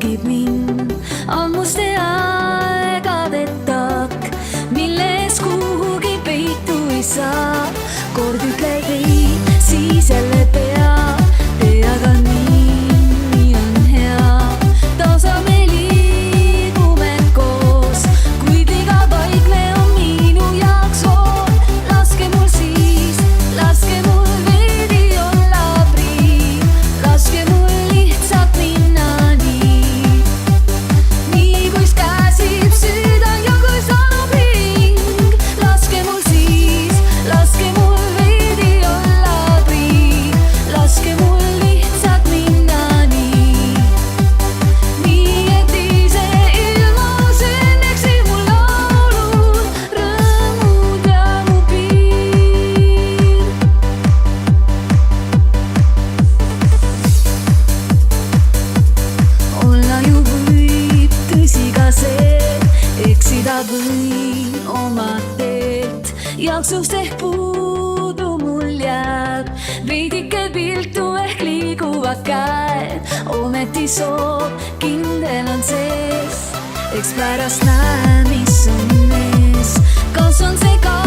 juhib mind ammuste aegade takk, milles kuhugi peitu ei saa. Kord ütled ei, siis jälle aga nii on hea. Tasa me liigume koos, kuid iga paikne on minu jaoks hool. Laske mul veidi olla prii, laske mul lihtsalt minna nii. Nii kuis käsib südant ja kui sanub hing, laske mul veidi olla prii, laske mul lihtsalt minna nii. Nii et ise ilmus õnneksid mu laulud, rõõmud ja mu piir. Olla ju võib tõsi ka see, eksida võin oma teed, jaksust ehk puudu mul jääb veidike viltu ehk liiguvad käed. Ometi soov kindel on sees, eks pärast näe, mis on ees. Kas on see ka